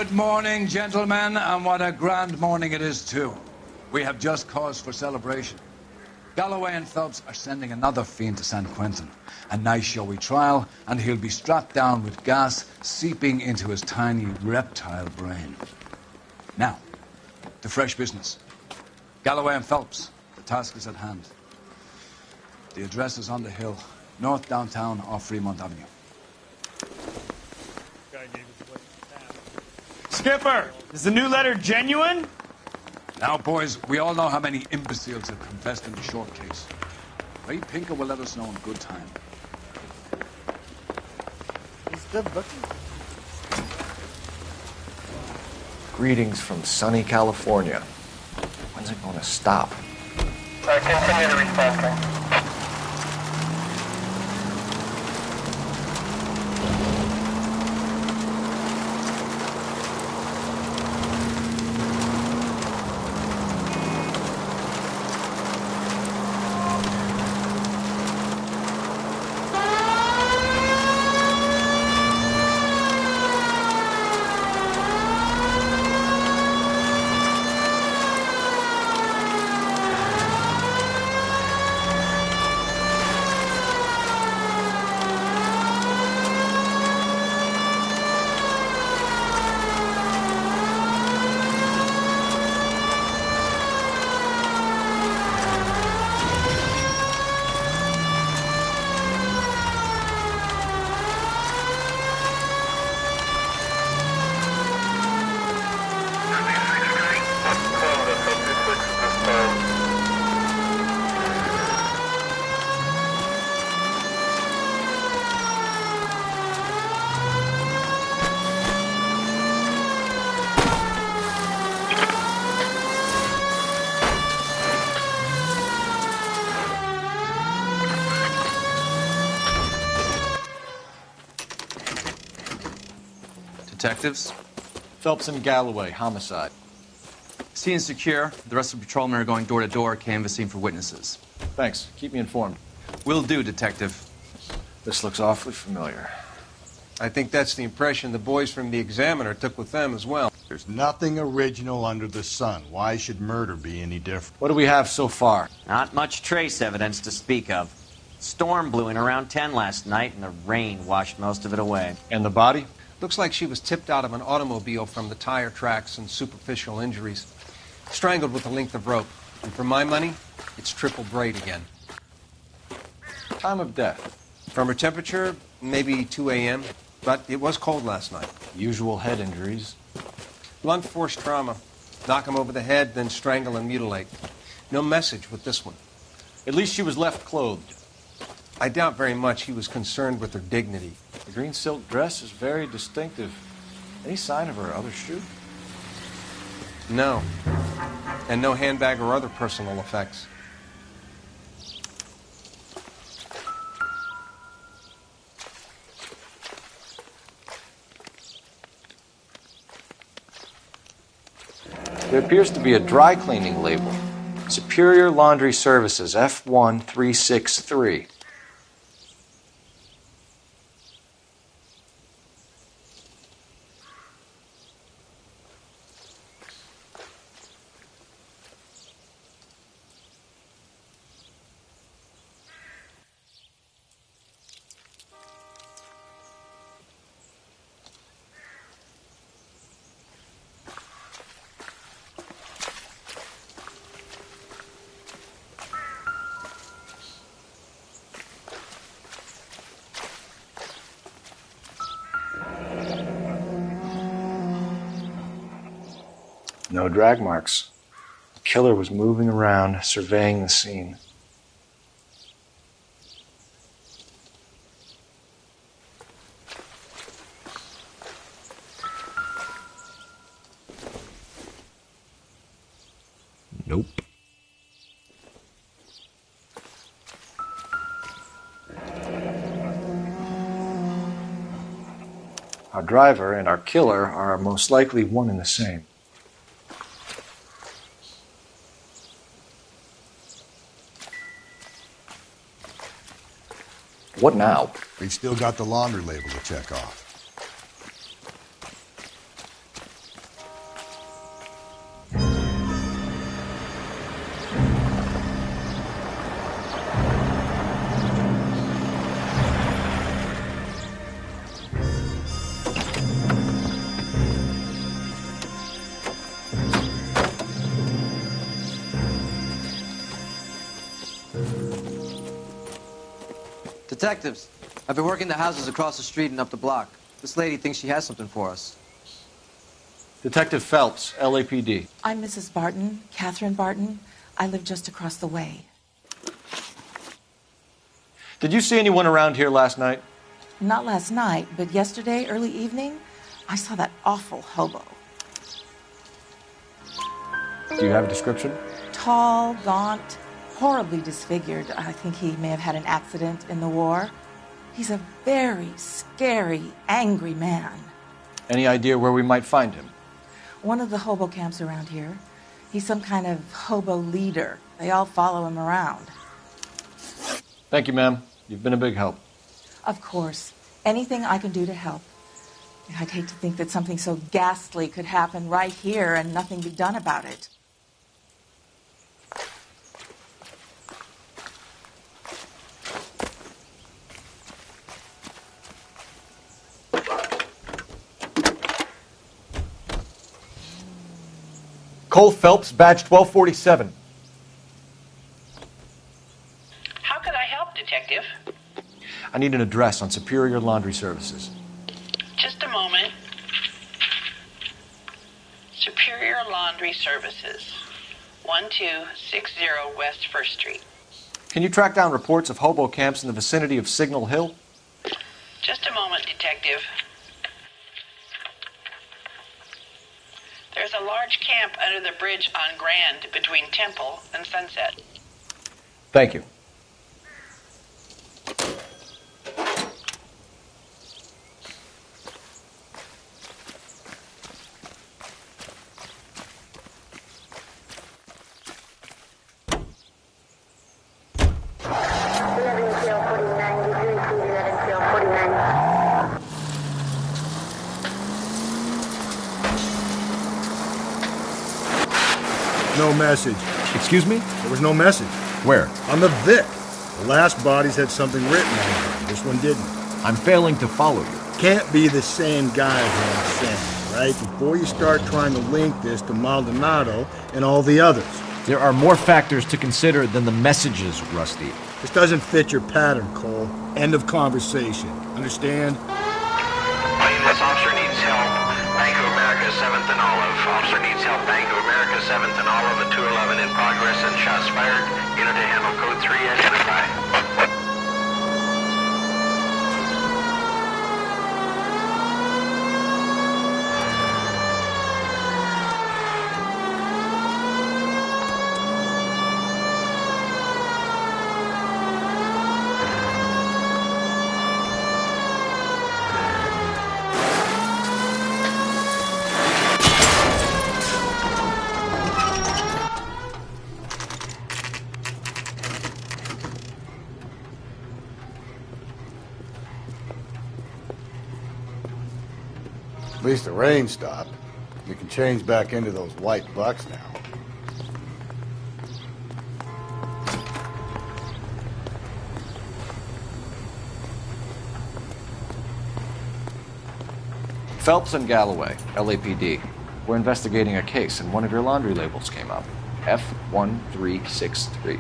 Good morning, gentlemen, and what a grand morning it is, too. We have just cause for celebration. Galloway and Phelps are sending another fiend to San Quentin. A nice showy trial, and he'll be strapped down with gas seeping into his tiny reptile brain. Now, to fresh business. Galloway and Phelps, the task is at hand. The address is on the hill, north downtown off Fremont Avenue. Skipper, is the new letter genuine? Now, boys, we all know how many imbeciles have confessed in the short case. Ray Pinker will let us know in good time. He's good looking. Greetings from sunny California. When's it going to stop? Continue to response. Detectives? Phelps and Galloway, homicide. Scene secure. The rest of the patrolmen are going door to door, canvassing for witnesses. Thanks. Keep me informed. Will do, Detective. This looks awfully familiar. I think that's the impression the boys from the Examiner took with them as well. There's nothing original under the sun. Why should murder be any different? What do we have so far? Not much trace evidence to speak of. Storm blew in around 10 last night, and the rain washed most of it away. And the body? Looks like she was tipped out of an automobile from the tire tracks and superficial injuries. Strangled with a length of rope. And for my money, it's triple braid again. Time of death? From her temperature, maybe 2 a.m., but it was cold last night. Usual head injuries. Blunt force trauma. Knock him over the head, then strangle and mutilate. No message with this one. At least she was left clothed. I doubt very much he was concerned with her dignity. The green silk dress is very distinctive. Any sign of her other shoe? No. And no handbag or other personal effects. There appears to be a dry cleaning label. Superior Laundry Services, F1363. No drag marks. The killer was moving around, surveying the scene. Nope. Our driver and our killer are most likely one and the same. What now? We've still got the laundry label to check off. Detectives, I've been working the houses across the street and up the block. This lady thinks she has something for us. Detective Phelps, LAPD. I'm Mrs. Barton, Catherine Barton. I live just across the way. Did you see anyone around here last night? Not last night, but yesterday, early evening, I saw that awful hobo. Do you have a description? Tall, gaunt, horribly disfigured. I think he may have had an accident in the war. He's a very scary, angry man. Any idea where we might find him? One of the hobo camps around here. He's some kind of hobo leader. They all follow him around. Thank you, ma'am. You've been a big help. Of course. Anything I can do to help. I'd hate to think that something so ghastly could happen right here and nothing be done about it. Cole Phelps, badge 1247. How can I help, Detective? I need an address on Superior Laundry Services. Just a moment. Superior Laundry Services, 1260 West 1st Street. Can you track down reports of hobo camps in the vicinity of Signal Hill? Just a moment, Detective. There's a large camp under the bridge on Grand between Temple and Sunset. Thank you. No message. Excuse me? There was no message. Where? On the Vic. The last bodies had something written on them. This one didn't. I'm failing to follow you. Can't be the same guy who I'm saying, right? Before you start trying to link this to Maldonado and all the others. There are more factors to consider than the messages, Rusty. This doesn't fit your pattern, Cole. End of conversation. Understand? This officer needs help. Bank of America, 7th and Olive. Officer needs help. Bank of America, 7th and Olive at 211 in progress and shots fired. Unit to handle code 3, identify. At least the rain stopped. We can change back into those white bucks now. Phelps and Galloway, LAPD. We're investigating a case and one of your laundry labels came up. F1363.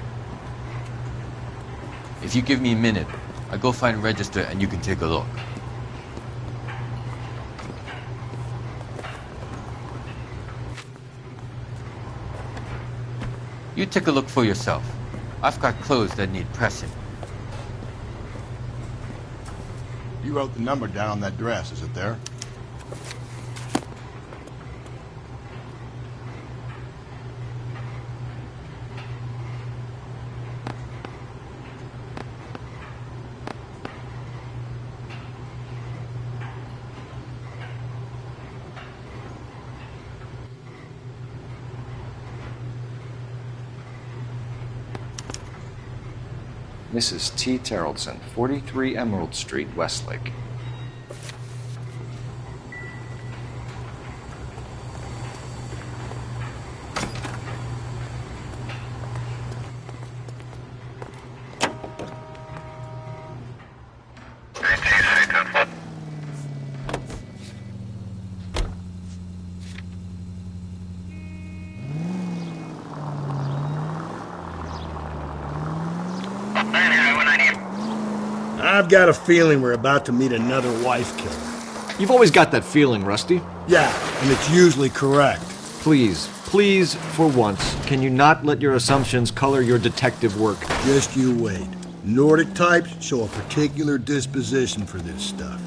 If you give me a minute, I'll go find a register and you can take a look. You take a look for yourself. I've got clothes that need pressing. You wrote the number down on that dress, is it there? Mrs. T. Terrellson, 43 Emerald Street, Westlake. I've got a feeling we're about to meet another wife killer. You've always got that feeling, Rusty. Yeah, and it's usually correct. Please, for once, can you not let your assumptions color your detective work? Just you wait. Nordic types show a particular disposition for this stuff.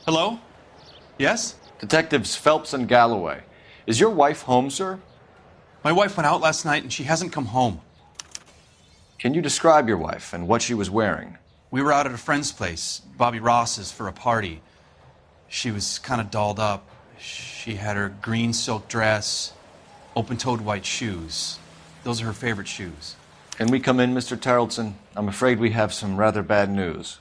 Hello? Yes? Detectives Phelps and Galloway. Is your wife home, sir? My wife went out last night and she hasn't come home. Can you describe your wife and what she was wearing? We were out at a friend's place, Bobby Ross's, for a party. She was kind of dolled up. She had her green silk dress, open-toed white shoes. Those are her favorite shoes. Can we come in, Mr. Tarleton? I'm afraid we have some rather bad news.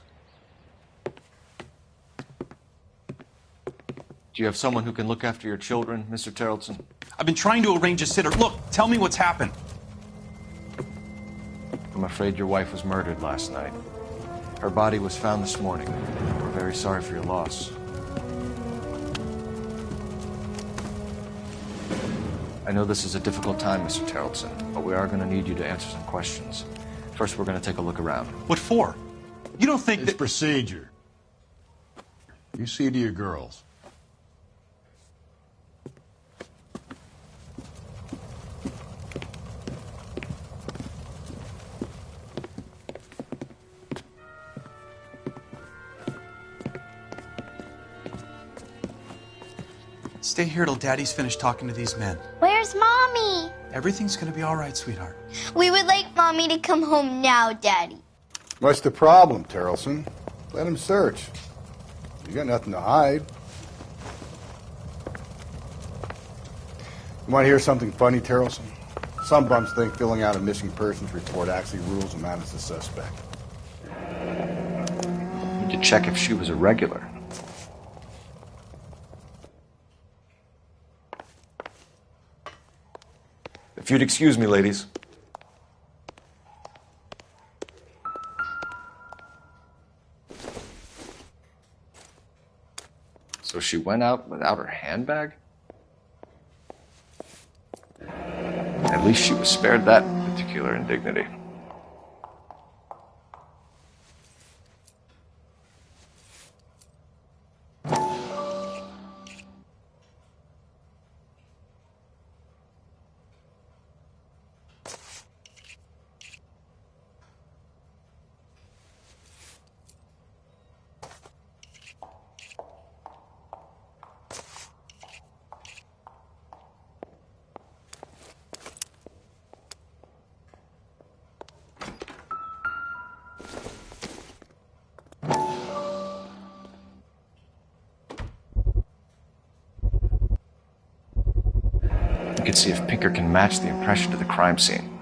Do you have someone who can look after your children, Mr. Tarleton? I've been trying to arrange a sitter. Look, tell me what's happened. I'm afraid your wife was murdered last night. Her body was found this morning. We're very sorry for your loss. I know this is a difficult time, Mr. Tarleton, but we are going to need you to answer some questions. First, we're going to take a look around. What for? You don't think It's procedure. You see to your girls. Stay here till Daddy's finished talking to these men. Where's Mommy? Everything's gonna be all right, sweetheart. We would like Mommy to come home now, Daddy. What's the problem, Tarleton? Let him search. You got nothing to hide. You want to hear something funny, Tarleton? Some bums think filling out a missing persons report actually rules them out as a suspect. Need to check if she was a regular. If you'd excuse me, ladies. So she went out without her handbag? At least she was spared that particular indignity. We could see if Pinker can match the impression to the crime scene.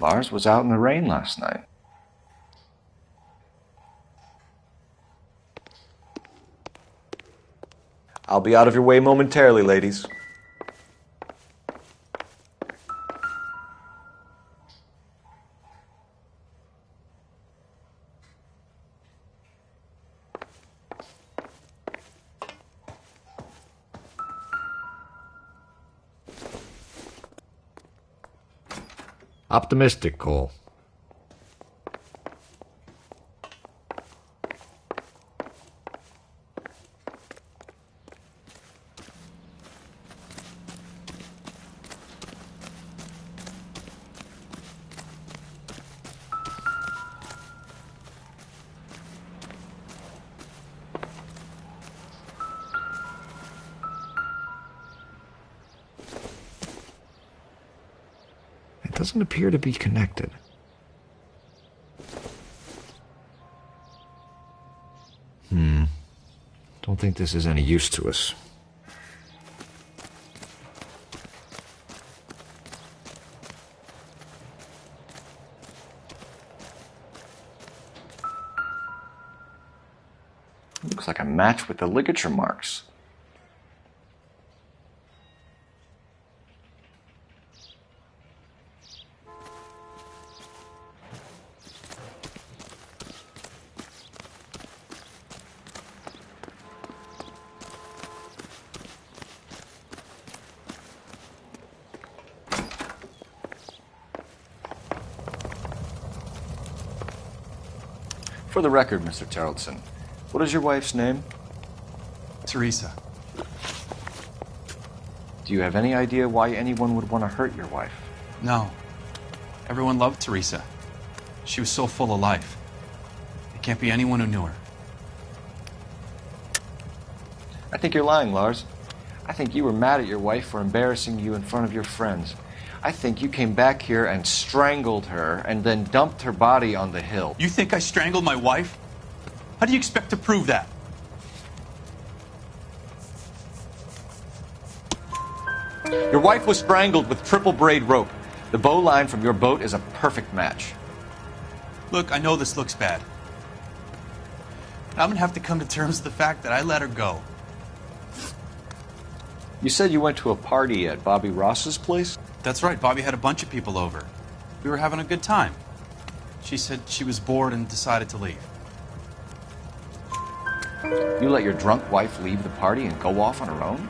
Lars was out in the rain last night. I'll be out of your way momentarily, ladies. Optimistic, Cole. Doesn't appear to be connected. Don't think this is any use to us. Looks like a match with the ligature marks. For the record, Mr. Terrelson, what is your wife's name? Teresa. Do you have any idea why anyone would want to hurt your wife? No. Everyone loved Teresa. She was so full of life. It can't be anyone who knew her. I think you're lying, Lars. I think you were mad at your wife for embarrassing you in front of your friends. I think you came back here and strangled her and then dumped her body on the hill. You think I strangled my wife? How do you expect to prove that? Your wife was strangled with triple braid rope. The bow line from your boat is a perfect match. Look, I know this looks bad. But I'm gonna have to come to terms with the fact that I let her go. You said you went to a party at Bobby Ross's place? That's right, Bobby had a bunch of people over. We were having a good time. She said she was bored and decided to leave. You let your drunk wife leave the party and go off on her own?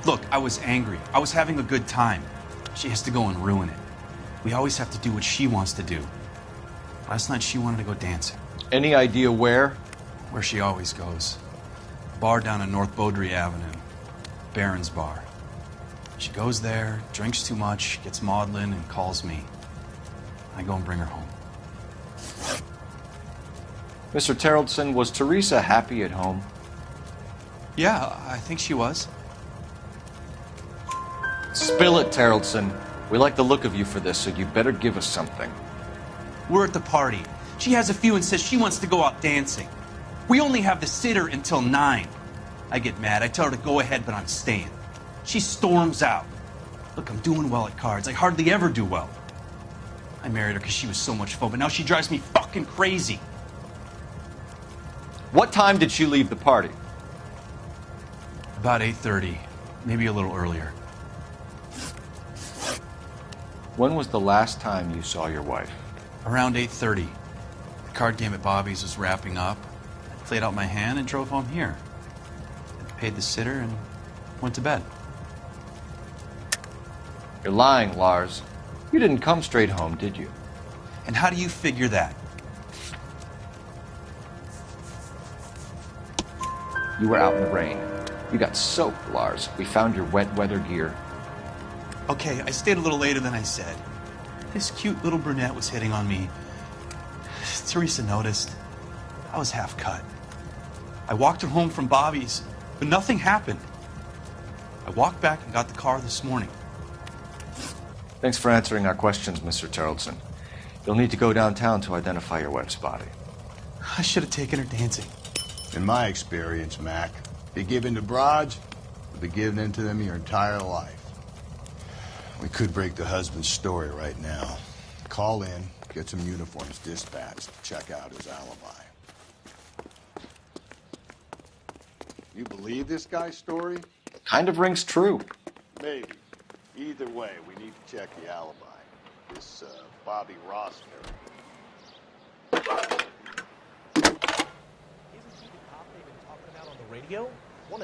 Look, I was angry. I was having a good time. She has to go and ruin it. We always have to do what she wants to do. Last night she wanted to go dancing. Any idea where? Where she always goes. A bar down on North Beaudry Avenue. Baron's Bar. She goes there, drinks too much, gets maudlin, and calls me. I go and bring her home. Mr. Terrelson, was Teresa happy at home? Yeah, I think she was. Spill it, Terrelson. We like the look of you for this, so you better give us something. We're at the party. She has a few and says she wants to go out dancing. We only have the sitter until 9. I get mad. I tell her to go ahead, but I'm staying. She storms out. Look, I'm doing well at cards. I hardly ever do well. I married her because she was so much fun, but now she drives me fucking crazy. What time did she leave the party? About 8:30, maybe a little earlier. When was the last time you saw your wife? Around 8:30. The card game at Bobby's was wrapping up. I played out my hand and drove home here. I paid the sitter and went to bed. You're lying, Lars. You didn't come straight home, did you? And how do you figure that? You were out in the rain. You got soaked, Lars. We found your wet weather gear. Okay, I stayed a little later than I said. This cute little brunette was hitting on me. Teresa noticed. I was half cut. I walked her home from Bobby's, but nothing happened. I walked back and got the car this morning. Thanks for answering our questions, Mr. Terrelson. You'll need to go downtown to identify your wife's body. I should have taken her dancing. In my experience, Mac, you give in to broads, you'll be giving in to them your entire life. We could break the husband's story right now. Call in, get some uniforms dispatched, check out his alibi. You believe this guy's story? Kind of rings true. Maybe. Either way, we need to check the alibi. This Bobby Ross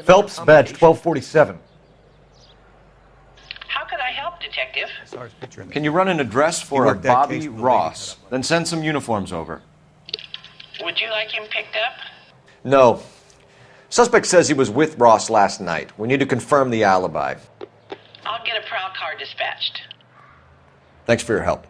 Phelps, badge 1247. How could I help, Detective? Can you run an address for a Bobby Ross? Then send some uniforms over. Would you like him picked up? No. Suspect says he was with Ross last night. We need to confirm the alibi. I'll get a prowl car dispatched. Thanks for your help.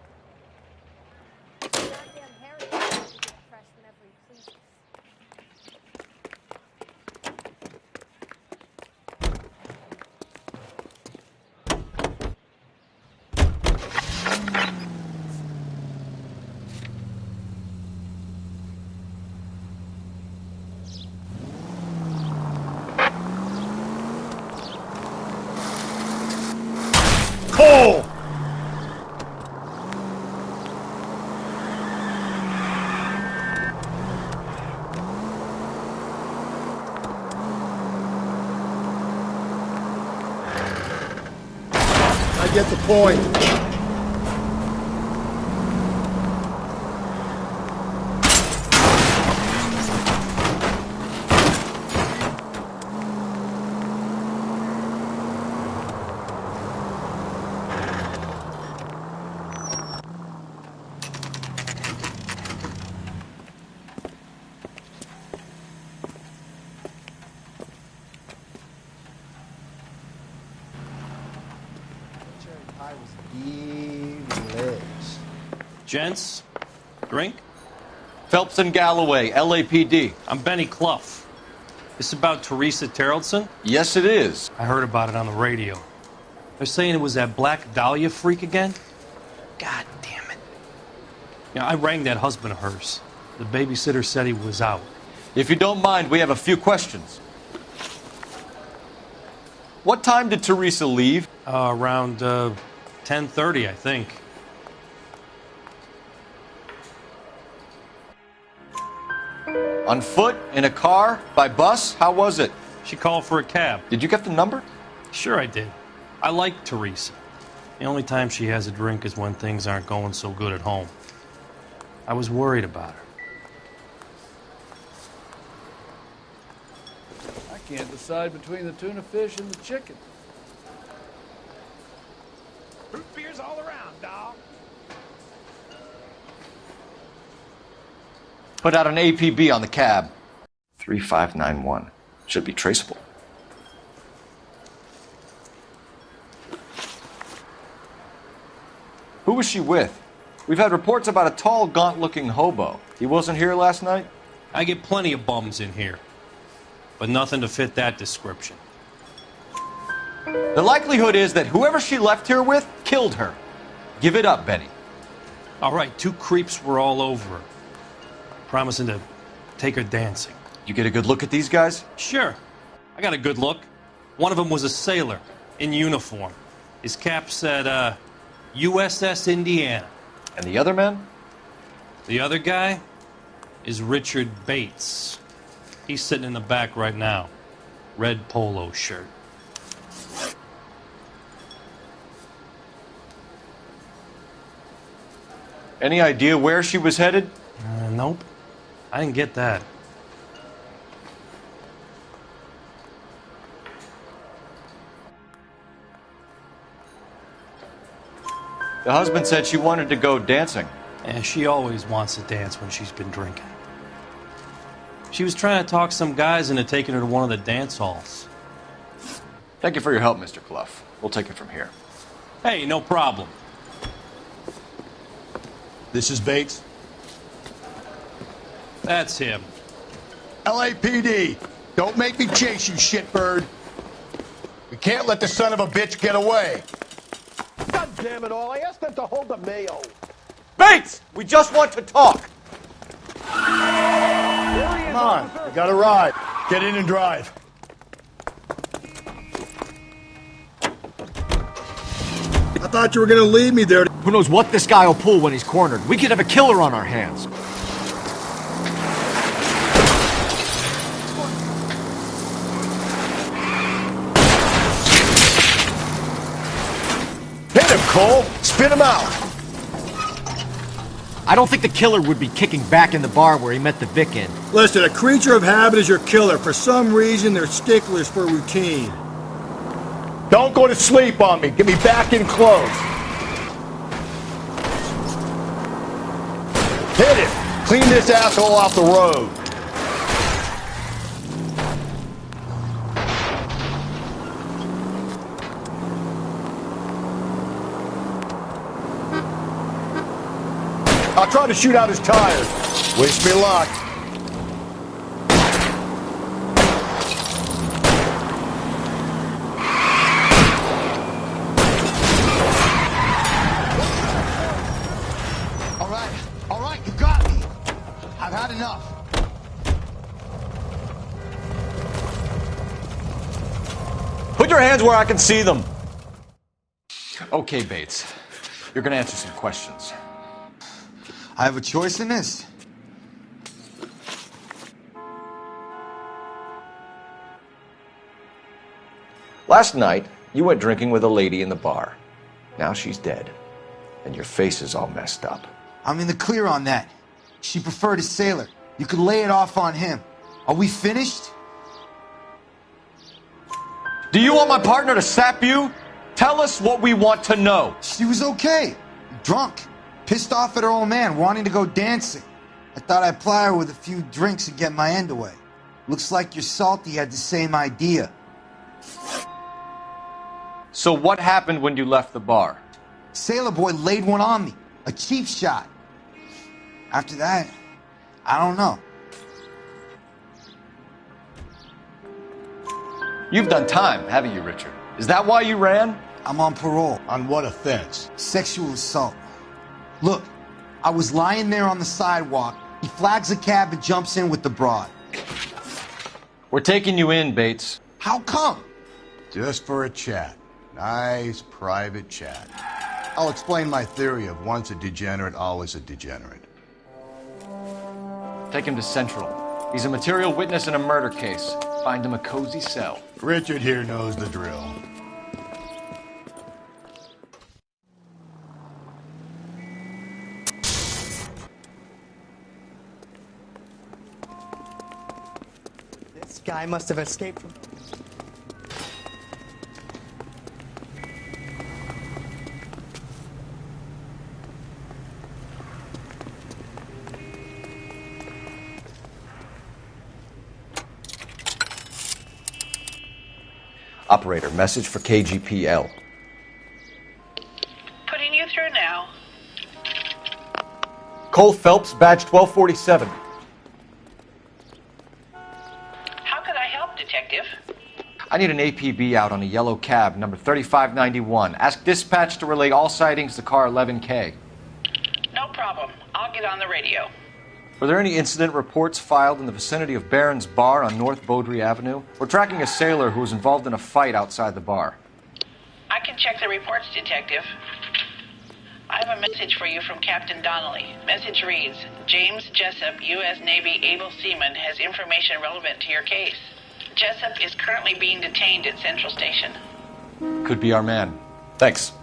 Cole! I get the point. Gents, drink? Phelps and Galloway, LAPD. I'm Benny Clough. This about Teresa Terrellson? Yes, it is. I heard about it on the radio. They're saying it was that Black Dahlia freak again? God damn it. Yeah, I rang that husband of hers. The babysitter said he was out. If you don't mind, we have a few questions. What time did Teresa leave? Around 10:30, I think. On foot? In a car? By bus? How was it? She called for a cab. Did you get the number? Sure I did. I like Teresa. The only time she has a drink is when things aren't going so good at home. I was worried about her. I can't decide between the tuna fish and the chicken. Root beers all around, dog. Put out an APB on the cab. 3591. Should be traceable. Who was she with? We've had reports about a tall, gaunt-looking hobo. He wasn't here last night? I get plenty of bums in here, but nothing to fit that description. The likelihood is that whoever she left here with killed her. Give it up, Benny. All right, 2 creeps were all over her, promising to take her dancing. You get a good look at these guys? Sure. I got a good look. One of them was a sailor in uniform. His cap said, USS Indiana. And the other man? The other guy is Richard Bates. He's sitting in the back right now. Red polo shirt. Any idea where she was headed? Nope. I didn't get that. The husband said she wanted to go dancing. And she always wants to dance when she's been drinking. She was trying to talk some guys into taking her to one of the dance halls. Thank you for your help, Mr. Clough. We'll take it from here. Hey, no problem. This is Bates. That's him. LAPD, don't make me chase you, shitbird. We can't let the son of a bitch get away. God damn it all, I asked them to hold the mayo. Bates! We just want to talk! Come on, we got a ride. Get in and drive. I thought you were gonna leave me there. Who knows what this guy will pull when he's cornered? We could have a killer on our hands. Hit him, Cole. Spit him out. I don't think the killer would be kicking back in the bar where he met the Vic in. Listen, a creature of habit is your killer. For some reason, they're sticklers for routine. Don't go to sleep on me. Get me back in close. Hit him. Clean this asshole off the road. I'll try to shoot out his tires. Wish me luck. All right, you got me. I've had enough. Put your hands where I can see them. Okay, Bates. You're gonna answer some questions. I have a choice in this. Last night, you went drinking with a lady in the bar. Now she's dead, and your face is all messed up. I'm in the clear on that. She preferred a sailor. You could lay it off on him. Are we finished? Do you want my partner to sap you? Tell us what we want to know. She was okay. Drunk. Pissed off at her old man, wanting to go dancing. I thought I'd ply her with a few drinks and get my end away. Looks like your Salty had the same idea. So what happened when you left the bar? Sailor boy laid one on me. A cheap shot. After that, I don't know. You've done time, haven't you, Richard? Is that why you ran? I'm on parole. On what offense? Sexual assault. Look, I was lying there on the sidewalk. He flags a cab and jumps in with the broad. We're taking you in, Bates. How come? Just for a chat. Nice private chat. I'll explain my theory of once a degenerate, always a degenerate. Take him to Central. He's a material witness in a murder case. Find him a cozy cell. Richard here knows the drill. This guy must have escaped from... Operator, message for KGPL. Putting you through now. Cole Phelps, badge 1247. How could I help, Detective? I need an APB out on a yellow cab, number 3591. Ask dispatch to relay all sightings to car 11K. No problem. I'll get on the radio. Were there any incident reports filed in the vicinity of Barron's Bar on North Beaudry Avenue? We're tracking a sailor who was involved in a fight outside the bar. I can check the reports, Detective. I have a message for you from Captain Donnelly. Message reads, James Jessup, U.S. Navy able seaman, has information relevant to your case. Jessup is currently being detained at Central Station. Could be our man. Thanks.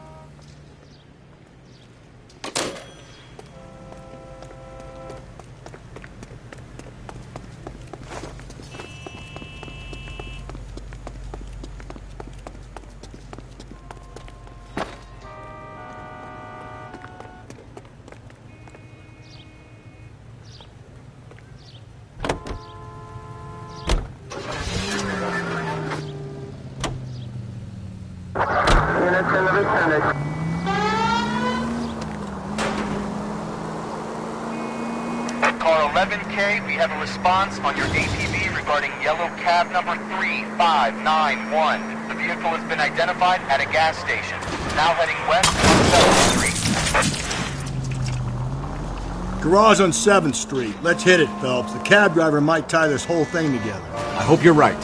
Car 11K, we have a response on your APB regarding yellow cab number 3591. The vehicle has been identified at a gas station. Now heading west on 7th Street. Garage on 7th Street. Let's hit it, Phelps. The cab driver might tie this whole thing together. I hope you're right.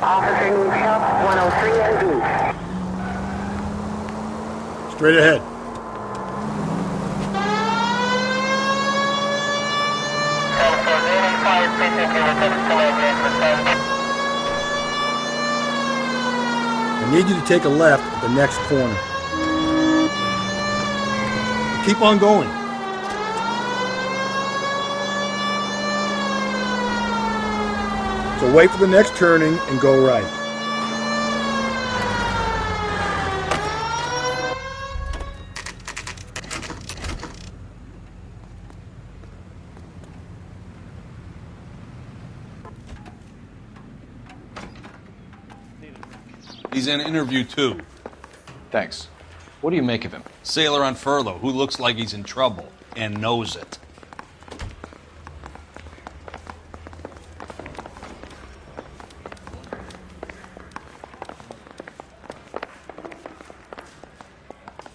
Officer needs help, 103 and B. Straight ahead. I need you to take a left at the next corner. Keep on going. So wait for the next turning and go right. He's in interview 2. Thanks. What do you make of him? Sailor on furlough who looks like he's in trouble and knows it.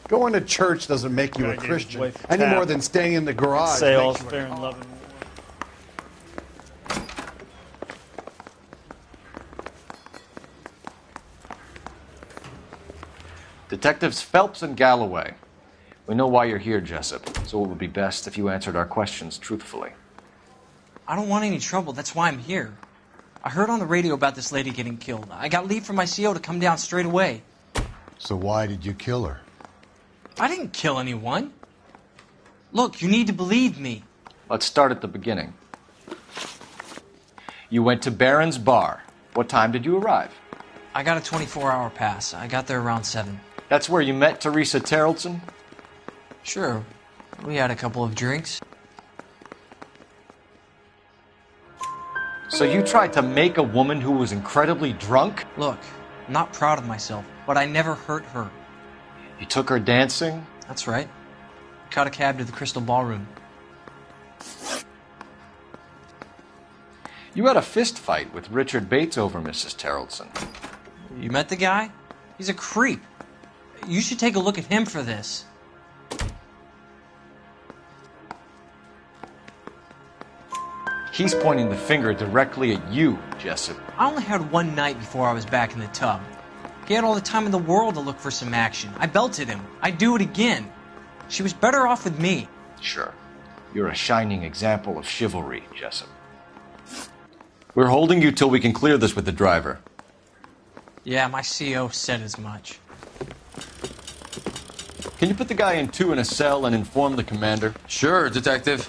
Going to church doesn't make you a Christian any more than staying in the garage. Sales, makes you fair and loving. Detectives Phelps and Galloway. We know why you're here, Jessup, so it would be best if you answered our questions truthfully. I don't want any trouble. That's why I'm here. I heard on the radio about this lady getting killed. I got leave from my CO to come down straight away. So why did you kill her? I didn't kill anyone. Look, you need to believe me. Let's start at the beginning. You went to Barron's bar. What time did you arrive? I got a 24-hour pass. I got there around 7. That's where you met Teresa Terrelson? Sure. We had a couple of drinks. So you tried to make a woman who was incredibly drunk? Look, I'm not proud of myself, but I never hurt her. You took her dancing? That's right. Caught a cab to the Crystal Ballroom. You had a fist fight with Richard Bates over Mrs. Terrelson. You met the guy? He's a creep. You should take a look at him for this. He's pointing the finger directly at you, Jessup. I only had one night before I was back in the tub. He had all the time in the world to look for some action. I belted him. I'd do it again. She was better off with me. Sure. You're a shining example of chivalry, Jessup. We're holding you till we can clear this with the driver. Yeah, my CO said as much. Can you put the guy in 2 in a cell and inform the commander? Sure, Detective.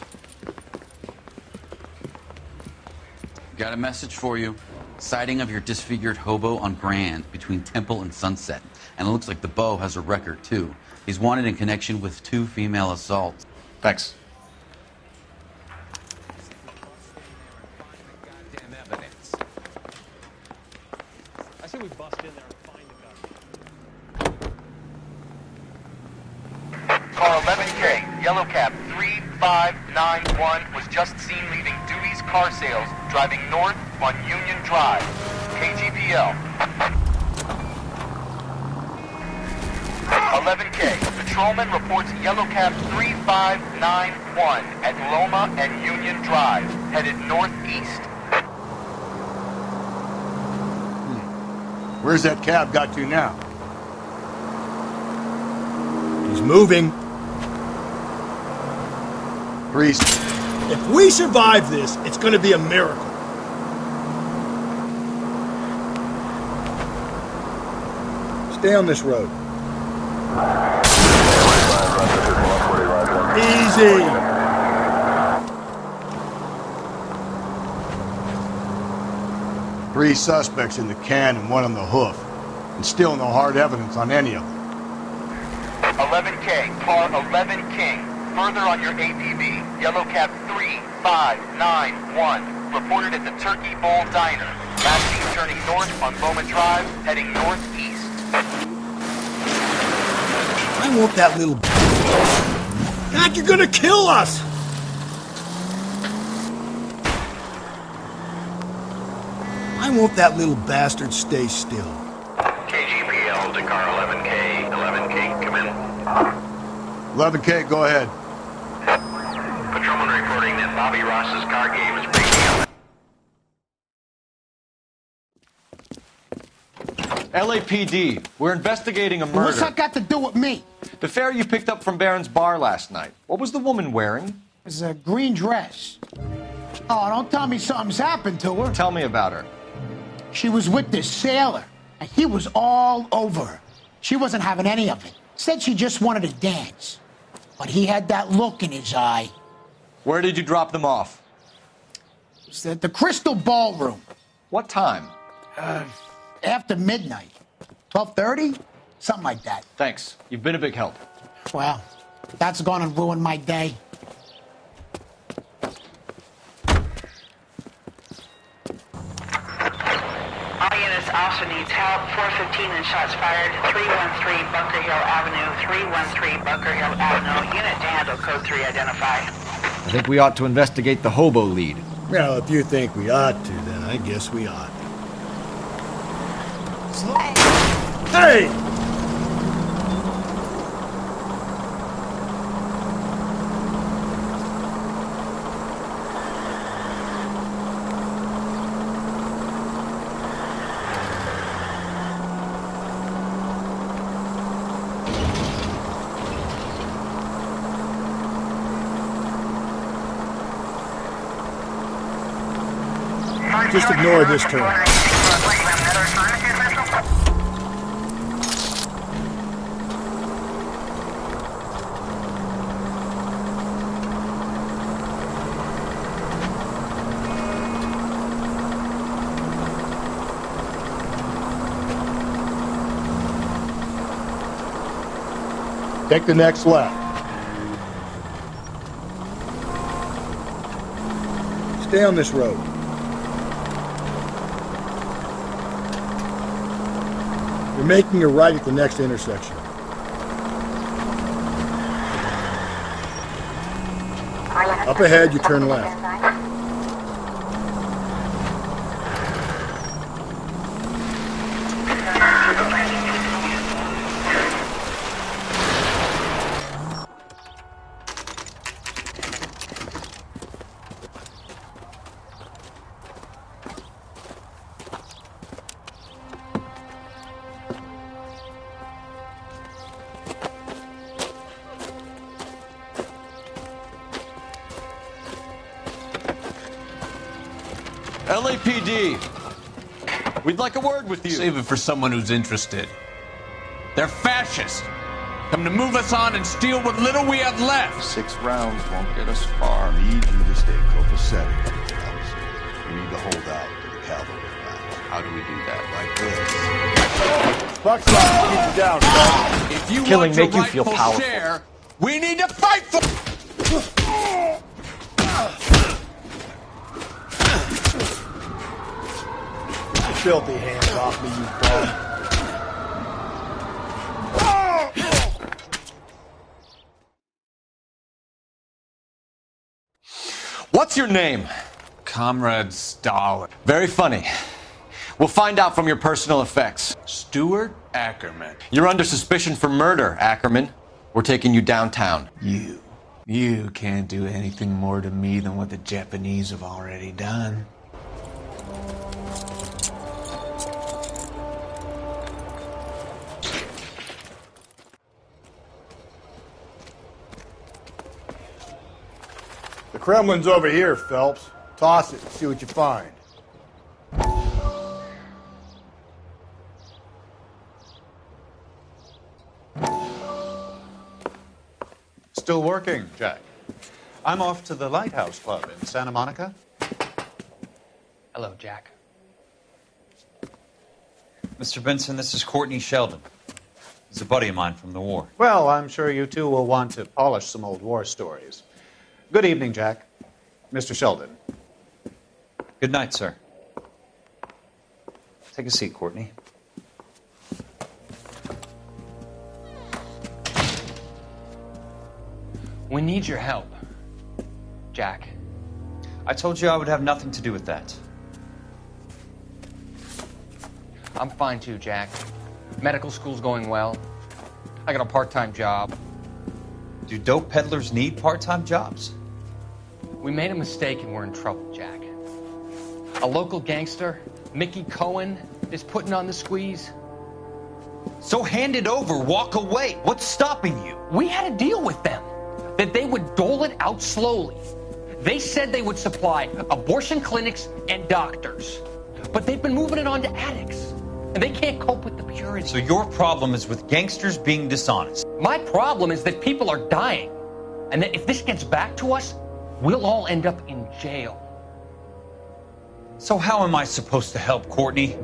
Got a message for you. Sighting of your disfigured hobo on Grand between Temple and Sunset. And it looks like the Beau has a record, too. He's wanted in connection with 2 female assaults. Thanks. I say we bust in there and find the guy. Car 11K, yellow cab 3591 was just seen leaving Dewey's Car Sales, driving north on Union Drive. KGPL. 11K, patrolman reports yellow cab 3591 at Loma and Union Drive, headed northeast. Where's that cab got to now? He's moving. Priest. If we survive this, it's gonna be a miracle. Stay on this road. Easy. 3 suspects in the can and 1 on the hoof. And still no hard evidence on any of them. 11K, car 11 King, further on your APB, yellow cab 3591, reported at the Turkey Bowl Diner. Last seen turning north on Loma Drive, heading northeast. I want that little... God, you're gonna kill us! I want that little bastard stay still. KGPL to car 11K. 11K, come in. 11K, go ahead. Patrolman reporting that Bobby Ross's car game is breaking up. LAPD, we're investigating a murder. What's that got to do with me? The fare you picked up from Barron's bar last night. What was the woman wearing? It was a green dress. Oh, don't tell me something's happened to her. Tell me about her. She was with this sailor, and he was all over her. She wasn't having any of it. Said she just wanted to dance. But he had that look in his eye. Where did you drop them off? It was at the Crystal Ballroom. What time? After midnight. 12:30? Something like that. Thanks. You've been a big help. Well, that's gonna ruin my day. All units, officer needs help. 415 and shots fired. 313 Bunker Hill Avenue. 313 Bunker Hill Avenue. Unit to handle code 3 identify. I think we ought to investigate the hobo lead. Well, if you think we ought to, then I guess we ought. Hey! Just ignore this turn. Take the next left. Stay on this road. You're making a right at the next intersection. Up ahead, you turn left. LAPD, we'd like a word with you. Save it for someone who's interested. They're fascists. Come to move us on and steal what little we have left. 6 rounds won't get us far. I need you to stay copacetic. You need to hold out to the cavalry rounds. How do we do that? Like this. Buck's on, keep you down. If you Killing want your make you feel rightful powerful. share, we need to fight for. Filthy hands off me, you bum. What's your name? Comrade Stalin. Very funny. We'll find out from your personal effects. Stuart Ackerman. You're under suspicion for murder, Ackerman. We're taking you downtown. You can't do anything more to me than what the Japanese have already done. The Kremlin's over here, Phelps. Toss it and see what you find. Still working, Jack. I'm off to the Lighthouse Club in Santa Monica. Hello, Jack. Mr. Benson, this is Courtney Sheldon. He's a buddy of mine from the war. Well, I'm sure you two will want to polish some old war stories. Good evening, Jack. Mr. Sheldon. Good night, sir. Take a seat, Courtney. We need your help, Jack. I told you I would have nothing to do with that. I'm fine too, Jack. Medical school's going well. I got a part-time job. Do dope peddlers need part-time jobs? We made a mistake and we're in trouble, Jack. A local gangster, Mickey Cohen, is putting on the squeeze. So hand it over, walk away. What's stopping you? We had a deal with them that they would dole it out slowly. They said they would supply abortion clinics and doctors, but they've been moving it on to addicts, and they can't cope with the purity. So your problem is with gangsters being dishonest. My problem is that people are dying, and that if this gets back to us, we'll all end up in jail. So how am I supposed to help, Courtney?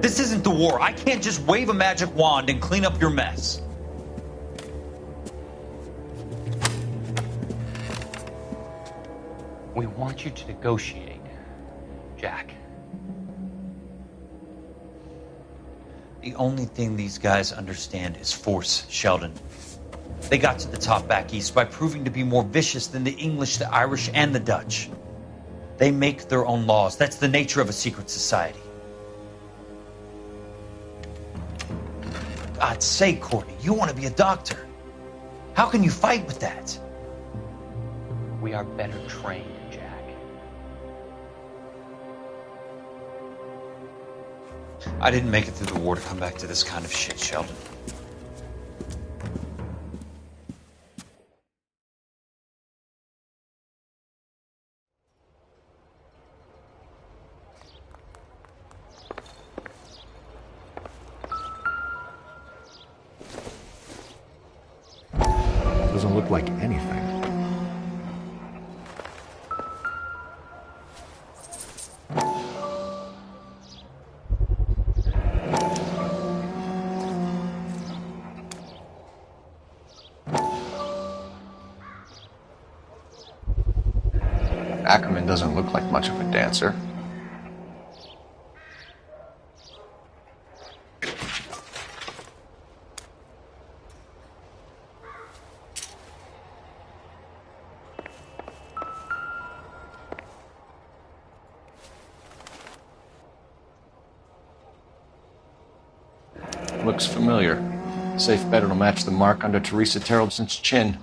This isn't the war. I can't just wave a magic wand and clean up your mess. We want you to negotiate, Jack. The only thing these guys understand is force, Sheldon. They got to the top back east by proving to be more vicious than the English, the Irish, and the Dutch. They make their own laws. That's the nature of a secret society. For God's sake, Courtney, you want to be a doctor. How can you fight with that? We are better trained, Jack. I didn't make it through the war to come back to this kind of shit, Sheldon. look like anything. Ackerman doesn't look like much of a dancer. Looks familiar. Safe bet it'll match the mark under Teresa Terreldson's chin.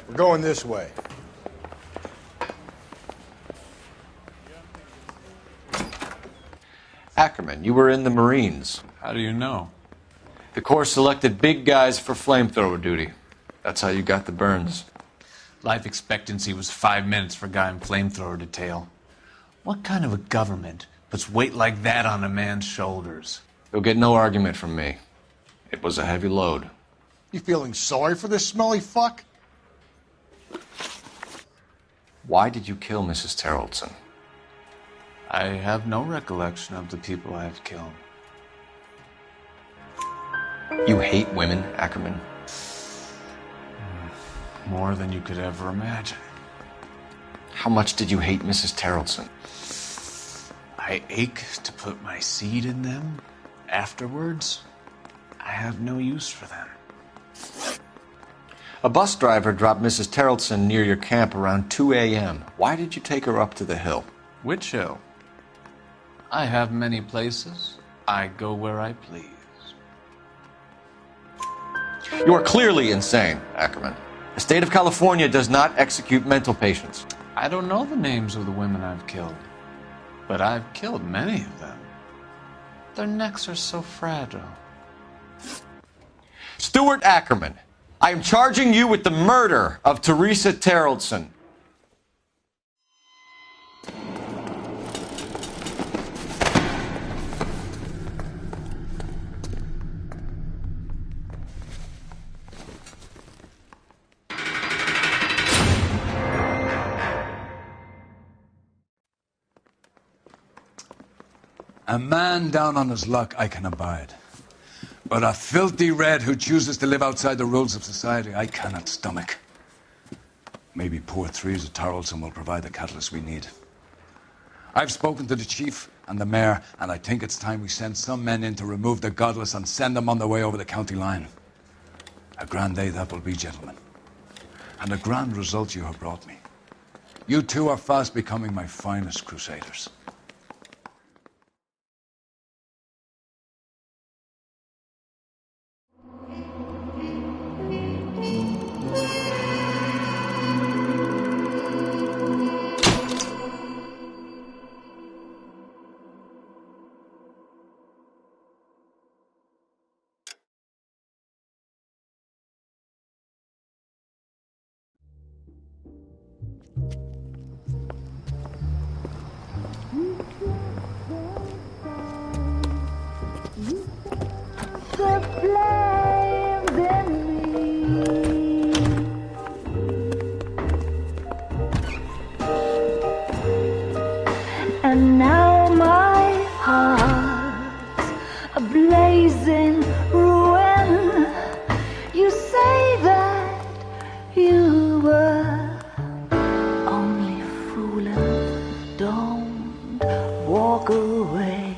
We're going this way. Ackerman, you were in the Marines. How do you know? The Corps selected big guys for flamethrower duty. That's how you got the burns. Life expectancy was 5 minutes for a guy in flamethrower detail. What kind of a government puts weight like that on a man's shoulders? You'll get no argument from me. It was a heavy load. You feeling sorry for this smelly fuck? Why did you kill Mrs. Terreldson? I have no recollection of the people I have killed. You hate women, Ackerman? More than you could ever imagine. How much did you hate Mrs. Terreldson? I ache to put my seed in them. Afterwards, I have no use for them. A bus driver dropped Mrs. Terreldson near your camp around 2 a.m. Why did you take her up to the hill? Which hill? I have many places. I go where I please. You are clearly insane, Ackerman. The state of California does not execute mental patients. I don't know the names of the women I've killed, but I've killed many of them. Their necks are so fragile. Stuart Ackerman, I am charging you with the murder of Teresa Terreldson. A man down on his luck I can abide. But a filthy red who chooses to live outside the rules of society, I cannot stomach. Maybe poor Teresa Terreldson will provide the catalyst we need. I've spoken to the chief and the mayor, and I think it's time we send some men in to remove the godless and send them on their way over the county line. A grand day that will be, gentlemen. And a grand result you have brought me. You two are fast becoming my finest crusaders. away.